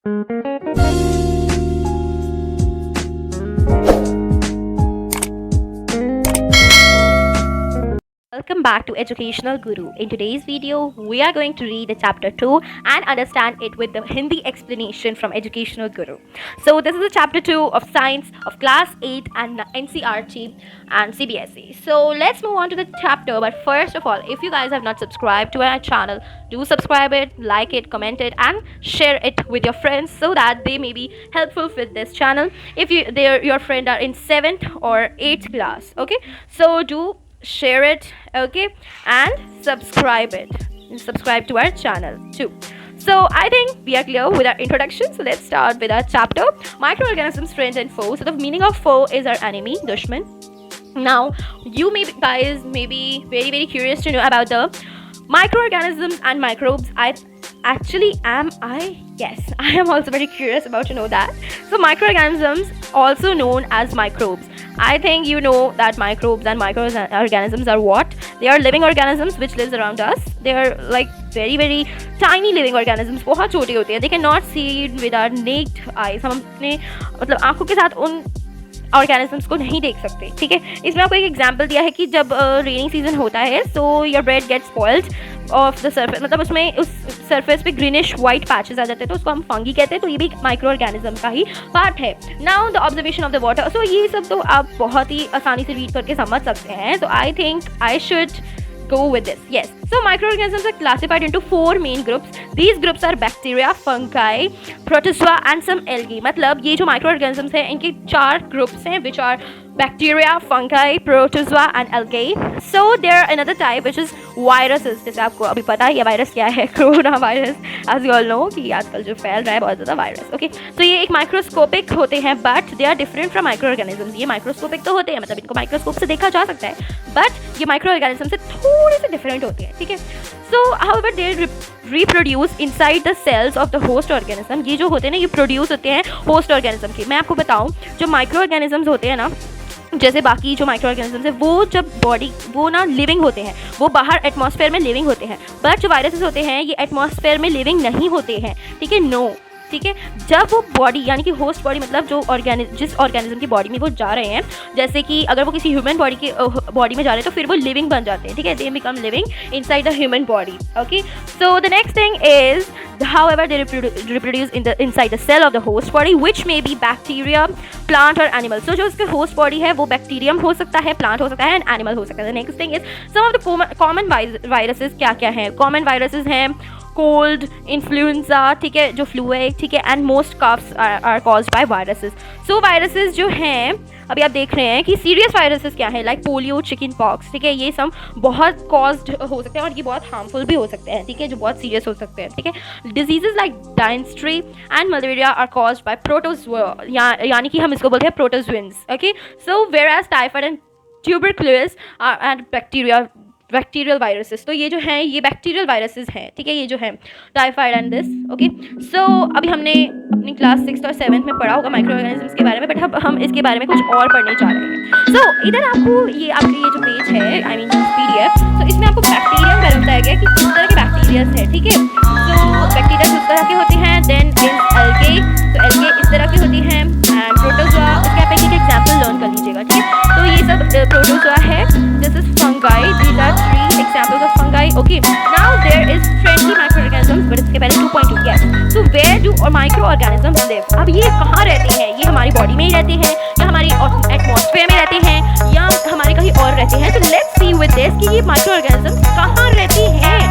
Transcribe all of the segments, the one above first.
Welcome back to Educational Guru. In today's video, we are going to read the chapter 2 and understand it with the Hindi explanation from Educational Guru. So this is the chapter 2 of science of class 8 and NCERT and CBSE. So let's move on to the chapter. But first of all, if you guys have not subscribed to our channel, do subscribe it, like it, comment it and share it with your friends so that they may be helpful with this channel if your friend are in 7th or 8th class. Okay, so do share it, okay, and subscribe to our channel too. So I think we are clear with our introduction. So let's start with our chapter, microorganisms, friends and foes. So the meaning of foe is our enemy, dushman. Now you guys may be very curious to know about the microorganisms and microbes. Yes, I am also very curious about to know that. So microorganisms, also known as microbes. I think you know that microbes and microorganisms are what? They are living organisms which lives around us. They are like very tiny living organisms. बहुत छोटे होते हैं. They cannot see with our naked eyes. हम अपने मतलब आँखों के साथ उन ऑर्गेनिजम्स को नहीं देख सकते. ठीक है, इसमें आपको एक एग्जांपल दिया है कि जब रेनिंग सीजन होता है so your bread gets spoiled off the surface, मतलब उसमें उस सरफेस पे ग्रीनिश वाइट पैचेस आ जाते हैं तो उसको हम फंगी कहते हैं. तो ये भी माइक्रो ऑर्गेनिज्म का ही पार्ट है. Now the observation of the water. So ये सब तो आप बहुत ही आसानी से रीड करके समझ सकते हैं. So I think I should go with this. Yes, so microorganisms are classified into 4 main groups. These groups are bacteria, fungi, protozoa and some algae. मतलब ये जो microorganisms हैं इनके 4 groups हैं which are bacteria, fungi, protozoa and algae. So there are another type which is viruses. जैसे आपको अभी पता है ये वायरस क्या है, corona virus, as you all know कि आजकल जो फैल रहा है बहुत ज़्यादा वायरस. ओके, तो ये एक माइक्रोस्कोपिक होते हैं but they are different from microorganisms. ये माइक्रोस्कोपिक तो होते हैं, मतलब इनको माइक्रोस्कोप से देखा जा सकता है बट ये माइक्रोऑर्गेनिज्म से थोड़े से डिफरेंट होते हैं. ठीक है, so however they reproduce inside the cells of the host organism. ये जो होते हैं ना ये प्रोड्यूस होते हैं होस्ट ऑर्गेनिज्म के. मैं आपको बताऊँ जो माइक्रो ऑर्गेनिजम्स होते हैं ना, जैसे बाकी जो माइक्रो ऑर्गेनिजम्स है वो जब वो ना लिविंग होते हैं, वो बाहर एटमॉस्फेयर में लिविंग होते हैं. बट जो वायरसेस होते हैं ये एटमॉस्फेयर में लिविंग नहीं होते हैं. ठीक है, नो. ठीक है, जब वो बॉडी यानी कि होस्ट बॉडी मतलब जो जिस ऑर्गेनिज्म की बॉडी में वो जा रहे हैं, जैसे कि अगर वो किसी ह्यूमन बॉडी में जा रहे हैं तो फिर वो लिविंग बन जाते हैं. ठीक है, they become living inside the human body. Okay, so the next thing is however they reproduce inside the cell of the host body which may be bacteria, plant or animal. So जो उसके host body है वो bacterium हो सकता है, plant हो सकता है and animal हो सकता है. The next thing is some of the common viruses क्या हैं. common viruses हैं कोल्ड, इन्फ्लुएंजा, ठीक है, जो फ्लू है, ठीक है, and most coughs are caused by viruses. So viruses जो हैं अभी आप देख रहे हैं कि सीरियस वायरसेस क्या है लाइक पोलियो, चिकन पॉक्स. ठीक है, ये सब बहुत कॉज्ड हो सकते हैं और ये बहुत हार्मफुल भी हो सकते हैं. ठीक है, जो बहुत सीरियस हो सकते हैं. ठीक है, diseases like dysentery and malaria are caused by protozoa, यानी कि हम इसको बोलते हैं protozoans. Okay, so whereas typhoid and tuberculosis and bacterial viruses. तो ये जो हैं ये बैक्टीरियल वायरसेस हैं. ठीक है, ये जो है टाइफाइड एंड दिस. ओके, सो अभी हमने अपनी क्लास 6th और 7th में पढ़ा होगा माइक्रो ऑर्गेनिजम्स के बारे में, बट अब हम इसके बारे में कुछ और पढ़ने जा रहे हैं. सो इधर आपको आपके ये जो पेज है आई मीन PDF, तो इसमें आपको बैक्टीरिया बारे में बताया गया कि किस तरह के बैक्टीरियाज है. ठीक है, तो बैक्टीरिया किस तरह के होते हैं. देन इज एल्गे, तो एल्गे इस तरह की होती हैं. एंड प्रोटोजोआ, इसके आप एक एग्जाम्पल लर्न कर लीजिएगा. ठीक है, तो ये सब प्रोटोजोआ है. This is fungi. These are 3 examples of fungi. Okay, now there is friendly microorganisms, but इसके पहले 2.2. yes, so where do microorganisms live? अब ये कहाँ रहते हैं? ये हमारी बॉडी में ही रहते हैं या हमारी एटमॉस्फेयर में रहते हैं या हमारे कहीं और रहते हैं. तो let's see with this कि ये microorganisms कहाँ रहती हैं.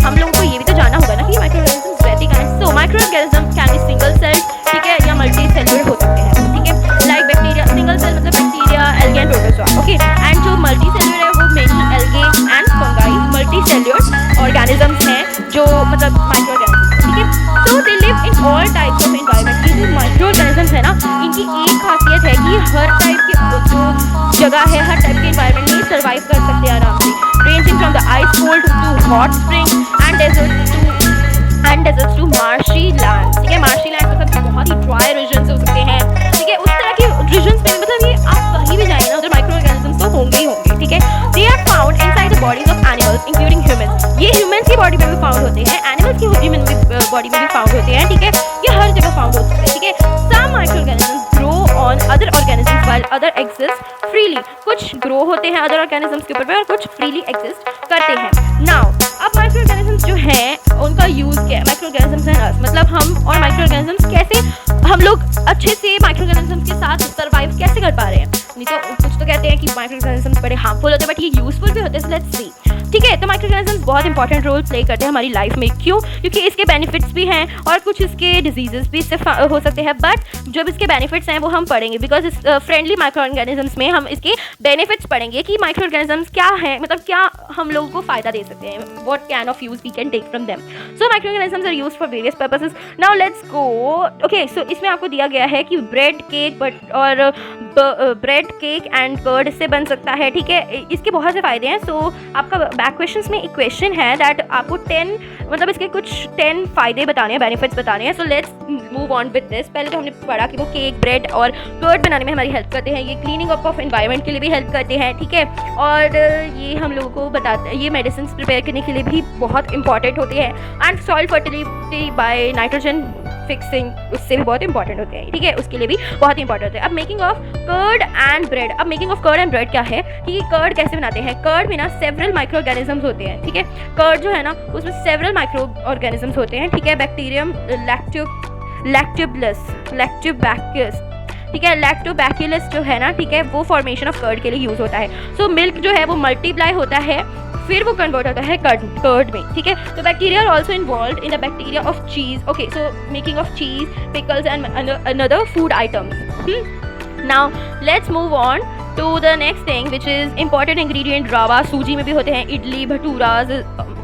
हम लोगों को ये भी तो जानना होगा ना कि microorganisms रहती कहाँ हैं. So microorganisms can be single celled, ठीक है, या मल्टी सेलुलर हो सकते हैं. ठीक है, लाइक बैक्टीरिया, सिंगल सेल मतलब bacteria, algae and protozoa. Okay, and जो मल्टी सेलुलर है वो mainly algae and fungi multi cellular organisms हैं जो मतलब माइक्रो ऑर्गेनिजम्स. ठीक है, so they live in all types of environment. ये जो माइक्रो ऑर्गेनिजम्स है ना इनकी एक खासियत है कि हर टाइप के जो जगह है हर टाइप के एनवायरनमेंट में सर्वाइव कर सकते हैं आराम से. Ranging from the ice cold to hot spring and deserts to marshy land. ठीक है, मार्शी लैंड मतलब बहुत ही ड्राई रीजन्स हो सकते हैं. ठीक है, उस तरह के रीजन्स में मतलब ये आप कहीं भी जाएंगे ना उधर माइक्रो ऑर्गेनिजम्स तो होंगे ही होंगे. ठीक है, they are found inside the bodies of animals including humans. ये ह्यूमंस की बॉडी में भी फाउंड होते हैं, एनिमल्स की बॉडी में भी फाउंड होते हैं. ठीक है, ये हर जगह फाउंड हो सकते हैं, ठीक है। Some micro organisms grow on other organisms while other exist freely. कुछ ग्रो होते हैं अदर ऑर्गेनिजम्स के ऊपर पे और कुछ फ्रीली एग्जिस्ट करते हैं। नाउ अब माइक्रो ऑर्गेनिजम्स जो हैं उनका यूज़ क्या है? माइक्रो ऑर्गेनिजम्स एंड अस, मतलब हम और माइक्रो ऑर्गेनिजम्स कैसे, हम लोग अच्छे से माइक्रो ऑर्गेनिजम्स के साथ सर्वाइव कैसे कर पा रहे हैं। नहीं तो कुछ तो कहते हैं कि माइक्रो ऑर्गेनिजम्स बड़े हार्मफुल होते हैं, बट ये यूजफुल भी होते हैं। लेट्स सी, ठीक है। तो माइक्रो ऑर्गेनिजम्स बहुत इंपॉर्टेंट रोल प्ले करते हैं हमारी लाइफ में। क्यों? क्योंकि इसके बेनिफिट्स भी हैं और कुछ इसके डिजीजेस भी इससे हो सकते हैं, बट जब इसके बेनिफिट्स हैं वो हम पढ़ेंगे, बिकॉज इस फ्रेंडली माइक्रो ऑर्गेनिजम्स में हम इसके बेनिफिट्स पढ़ेंगे कि माइक्रो ऑर्गेनिजम्स क्या है, मतलब क्या हम लोगों को फायदा दे सकते हैं, what can of use we can take from them. So micro organisms are used for various purposes. Now let's go. Okay, so इसमें आपको दिया गया है कि ब्रेड केक और ब्रेड केक एंड कर्ड इससे बन सकता है, ठीक है। इसके बहुत से फायदे हैं। सो आपका बैक क्वेश्चंस में एक क्वेश्चन है दैट आपको 10 मतलब इसके कुछ 10 फायदे बताने हैं, बेनिफिट्स बताने हैं। So let's move on with this. पहले तो हमने पढ़ा कि वो केक, ब्रेड और कर्ड बनाने में हमारी हेल्प करते हैं। ये क्लीनिंग अप ऑफ एनवायरनमेंट के लिए भी हेल्प करते हैं, ठीक है। और ये हम लोगों को बताते हैं, ये मेडिसिन प्रिपेयर करने के लिए भी बहुत इंपॉर्टेंट होते हैं। And soil fertility by nitrogen fixing, उससे भी बहुत इंपॉर्टेंट होते हैं, ठीक है, उसके लिए भी बहुत इंपॉर्टेंट होते हैं। अब making of curd and bread. अब making of curd and bread क्या है कि कर्ड कैसे बनाते हैं? कर्ड में ना सेवरल माइक्रो ऑर्गेनिजम्स होते हैं, ठीक है। कर्ड जो है ना उसमें सेवरल माइक्रो ऑर्गेनिजम्स होते हैं, ठीक है। बैक्टीरियम लैक्टोबैक्टस, ठीक है। लैक्टोबैक्यूलस जो है ना, ठीक है, वो फॉर्मेशन ऑफ कर्ड के लिए यूज होता है। सो मिल्क जो है वो मल्टीप्लाई होता है, फिर वो कन्वर्ट होता है कर्ड में, ठीक है। तो bacteria are also involve in the bacteria of cheese. Okay, so making of cheese, pickles and another food items. Now let's move on to the next thing which is important ingredient rava. सूजी में भी होते हैं, इडली, भटूरा,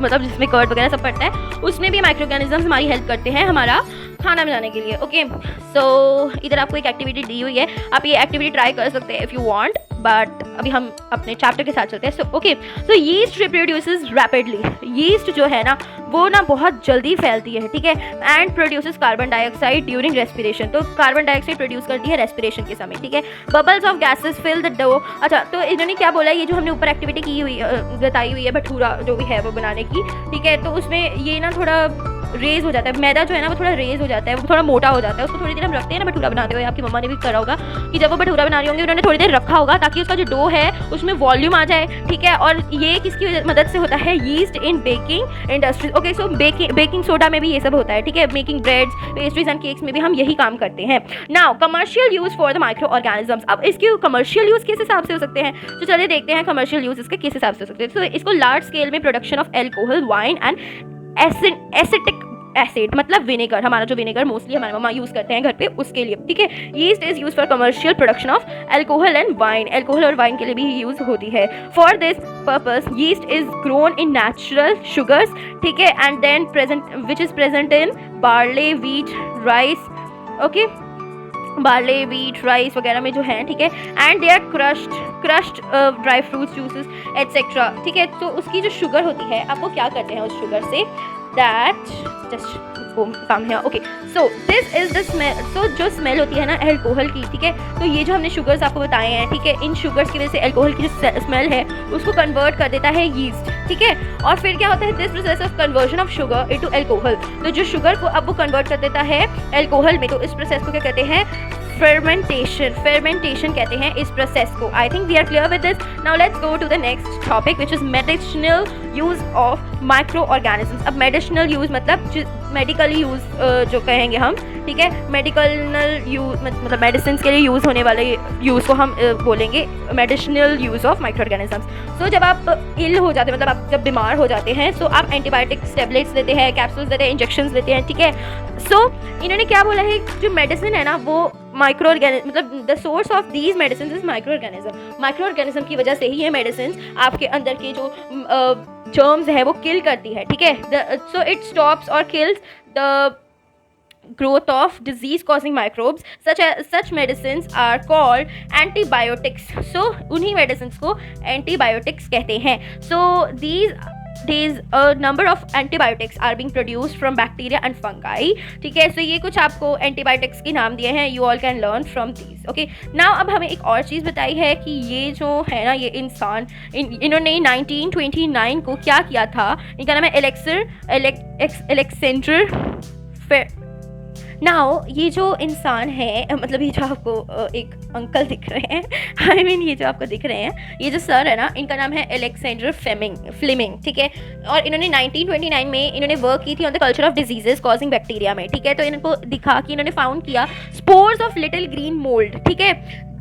मतलब जिसमें curd वगैरह सब पड़ता है, उसमें भी माइक्रो ऑर्गेनिजम्स हमारी हेल्प करते हैं हमारा खाना बनाने के लिए। ओके, सो इधर आपको एक एक्टिविटी दी हुई है, आप ये एक्टिविटी ट्राई कर सकते हैं इफ़ यू वांट, बट अभी हम अपने चैप्टर के साथ चलते हैं। सो ओके, सो यीस्ट रिप्रोड्यूसेस रैपिडली। यीस्ट जो है ना वो ना बहुत जल्दी फैलती है, ठीक है। And produces carbon dioxide during respiration. तो कार्बन डाइऑक्साइड प्रोड्यूस करती है रेस्पिरेशन के समय, ठीक है। Bubbles of gases fill the dough. अच्छा, तो इन्होंने क्या बोला, ये जो हमने ऊपर एक्टिविटी की हुई बताई हुई है भटूरा जो भी है वो बनाने की, ठीक है। तो उसमें ये ना थोड़ा रेज हो जाता है, मैदा जो है ना वो थोड़ा रेज हो जाता है, वो थोड़ा मोटा हो जाता है। उसको थोड़ी देर हम रखते हैं ना भटूरा बनाते हुए, आपकी मम्मा ने भी करा होगा कि जब वो भटूरा बना रही होंगी उन्होंने थोड़ी देर रखा होगा ताकि उसका जो डो है उसमें वॉल्यूम आ जाए, ठीक है। और ये किसकी मदद से होता है? यीस्ट इन बेकिंग इंडस्ट्रीज। ओके, सो बेकिंग सोडा में भी ये सब होता है, ठीक है। Making breads, pastries and cakes में भी हम यही काम करते हैं। Now commercial use for the micro organisms. अब इसके कमर्शियल यूज किस हिसाब से हो सकते हैं, तो चलिए देखते हैं कमर्शियल यूज इसके किस हिसाब से हो सकते हैं। तो इसको लार्ज स्केल में production of alcohol, wine and acetic acid, मतलब विनेगर, हमारा जो विनेगर मोस्टली हमारे मम्मा यूज करते हैं घर पे, उसके लिए, ठीक है। Yeast is use for commercial production of alcohol and wine. Alcohol और वाइन के लिए भी यूज होती है। For this purpose yeast is grown in natural sugars, ठीक है, and then present which is present in barley, wheat, rice, okay, barley, wheat, rice वगैरह में जो है, ठीक है। And they are crushed dry fruits, juices etcetera, ठीक है। तो उसकी जो शुगर होती है, आप वो क्या करते हैं उस शुगर से, दैट जस्ट काम है। Okay, so this is the smell. सो जो स्मेल होती है ना एल्कोहल की, ठीक है, तो ये जो हमने शुगर्स आपको बताए हैं, ठीक है, इन शुगर्स की वजह से एल्कोहल की जो स्मेल है उसको कन्वर्ट कर देता है यीस्ट, ठीक है। और फिर क्या होता है, this process of conversion of sugar into alcohol. तो जो शुगर को अब वो कन्वर्ट कर देता है एल्कोहल में, तो इस प्रोसेस को क्या कहते हैं? fermentation कहते हैं इस प्रोसेस को। I think we are clear with this. Now let's go to the next topic which is medicinal use of micro organisms. अब मेडिसिनल यूज मतलब मेडिकली यूज जो कहेंगे हम, ठीक है, मेडिकल यूज मतलब मेडिसिन के लिए यूज होने वाले यूज को हम बोलेंगे medicinal use of micro organisms. So जब आप इल हो जाते हैं, मतलब आप जब बीमार हो जाते हैं, सो आप एंटीबायोटिक्स, टैबलेट्स लेते हैं, कैप्सूल्स लेते हैं, इंजेक्शंस लेते हैं, ठीक है। सो इन्होंने क्या बोला है, जो मेडिसिन है ना वो माइक्रो ऑर्गेनिज्म, मतलब the source of these medicine is micro organism. Micro organism की वजह से ही ये मेडिसिन आपके अंदर के जो जर्म्स है वो किल करती है, ठीक है। सो इट स्टॉप्स और kills the growth of disease causing microbes. Such medicines are called antibiotics. So उन्हीं medicines को antibiotics कहते हैं. So these days a number of antibiotics are being produced from bacteria and fungi. ठीक है, so ये कुछ आपको antibiotics के नाम दिए हैं. You all can learn from these. Okay, now अब हमें एक और चीज़ बताई है कि ये जो है ना ये इंसान इन्होंने 1929 को क्या किया था, इनका नाम है एलेक्सेंडर नाउ ये जो इंसान है, मतलब ये जो आपको एक अंकल दिख रहे हैं, आई मीन ये जो आपको दिख रहे हैं, ये जो सर है ना, इनका नाम है अलेक्जेंडर फ्लेमिंग, ठीक है। और इन्होंने 1929 में इन्होंने वर्क की थी on the culture of diseases causing bacteria में, ठीक है। तो इनको दिखा कि इन्होंने फाउंड किया spores of little green mould, ठीक है,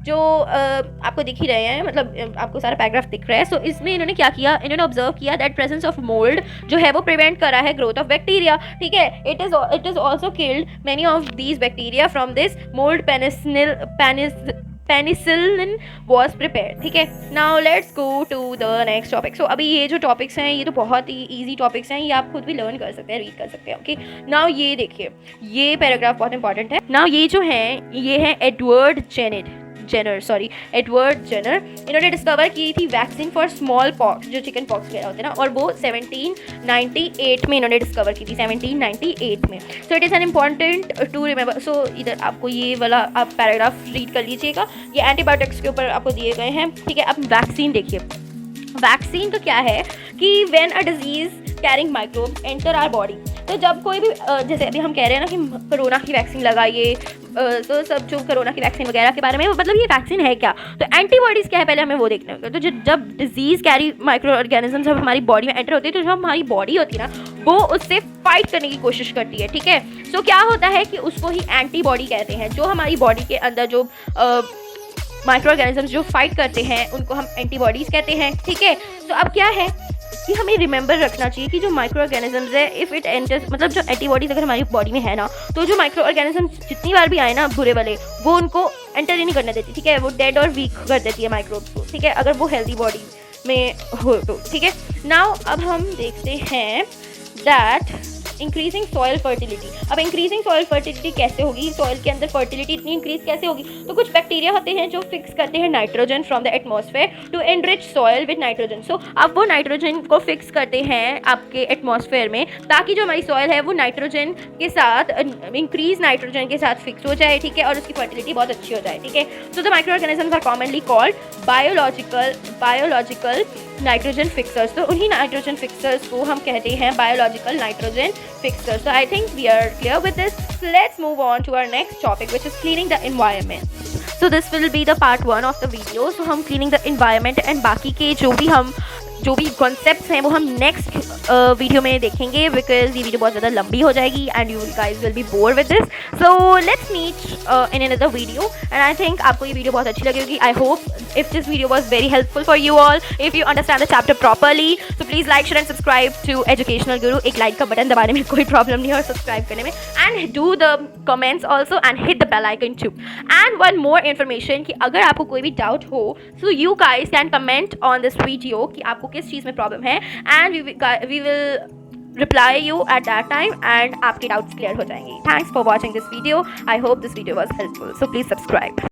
जो आपको दिख ही रहे हैं, मतलब आपको सारा पैराग्राफ दिख रहा है। सो इसमें इन्होंने क्या किया, इन्होंने ऑब्जर्व किया दैट प्रेजेंस ऑफ मोल्ड जो है वो प्रिवेंट कर रहा है ग्रोथ ऑफ बैक्टीरिया, ठीक है। It is also killed many of these bacteria from this mould penicillin was prepare, ठीक है। Now let's go to the next topic. So अभी ये जो टॉपिक्स हैं ये तो बहुत ही ईजी टॉपिक्स हैं, ये आप खुद भी लर्न कर सकते हैं, रीड कर सकते हैं, ओके। नाउ ये देखिए, ये पैराग्राफ बहुत इंपॉर्टेंट है। नाउ ये जो है ये है एडवर्ड जेनर। इन्होंने डिस्कवर की थी वैक्सीन फॉर स्मॉल पॉक्स, जो चिकन पॉक्स वगैरह होते हैं ना, और वो 1798 में इन्होंने डिस्कवर की थी, 1798 में। So it is an important to remember. So इधर आपको ये वाला आप पैराग्राफ रीड कर लीजिएगा, ये एंटीबायोटिक्स के ऊपर आपको दिए गए हैं, ठीक है। अब वैक्सीन देखिए, वैक्सीन तो क्या है कि when a disease carrying microbes enter our body, तो जब कोई भी जैसे अभी हम कह रहे हैं ना कि कोरोना की वैक्सीन लगाइए, तो सब जो कोरोना की वैक्सीन वगैरह के बारे में, मतलब ये वैक्सीन है क्या, तो एंटीबॉडीज़ क्या है पहले हमें वो देखना होगा। तो जब डिजीज़ कैरी माइक्रो ऑर्गेनिज्म जब हमारी बॉडी में एंटर होती है, तो जो हमारी बॉडी होती है ना वो उससे फाइट करने की कोशिश करती है, ठीक है। सो क्या होता है कि उसको ही एंटीबॉडी कहते हैं। जो हमारी बॉडी के अंदर जो माइक्रो ऑर्गेनिजम्स जो फाइट करते हैं उनको हम एंटीबॉडीज़ कहते हैं, ठीक है। तो अब क्या है कि हमें रिमेंबर रखना चाहिए कि जो माइक्रो ऑर्गेनिजम्स है, इफ़ इट एंटर्स, मतलब जो एंटीबॉडीज़ अगर हमारी बॉडी में है ना, तो जो माइक्रो ऑर्गेनिजम्स जितनी बार भी आए ना बुरे वाले, वो उनको एंटर ही नहीं करने देती, ठीक है। वो डेड और वीक कर देती है माइक्रोब्स को, ठीक है, अगर वो हेल्दी बॉडी में हो तो, ठीक है। नाउ अब हम देखते हैं दैट इंक्रीजिंग सॉइल फर्टिलिटी। अब इंक्रीजिंग सॉइल फर्टिलिटी कैसे होगी, सॉइल के अंदर फर्टिलिटी इतनी इंक्रीज कैसे होगी, तो कुछ बैक्टीरिया होते हैं जो फिक्स करते हैं nitrogen from the atmosphere to enrich soil with nitrogen. So अब वो नाइट्रोजन को फिक्स करते हैं आपके एटमॉस्फेयर में, ताकि जो हमारी सॉइल है वो नाइट्रोजन के साथ इंक्रीज नाइट्रोजन के साथ फिक्स हो जाए, ठीक है, और उसकी फर्टिलिटी बहुत अच्छी हो जाए, ठीक है। So the micro organisms are commonly called biological nitrogen fixers. तो उन्हीं नाइट्रोजन फिक्सर्स को हम कहते हैं biological nitrogen fixers. So I think we are clear with this. So let's move on to our next topic, which is cleaning the environment. So this will be the part 1 of the video. So हम cleaning the environment and बाकी के जो भी concepts हैं वो हम next video में देखेंगे, बिकॉज ये वीडियो बहुत ज़्यादा लंबी हो जाएगी and you guys will be bore with this. So let's meet in another video and I think आपको ये वीडियो बहुत अच्छी लगेगी। I hope if this video was very helpful for you all, if you understand the chapter properly, so please like share and subscribe to educational guru. एक like का button दबाने में कोई प्रॉब्लम नहीं है और सब्सक्राइब करने में, and do the comments also and hit the bell icon too. And one more information कि अगर आपको कोई भी डाउट हो, so you guys can comment on this video कि आपको किस चीज़ में प्रॉब्लम है, and we will reply you at that time and आपके doubts clear हो जाएंगे. Thanks for watching this video. I hope this video was helpful. So please subscribe.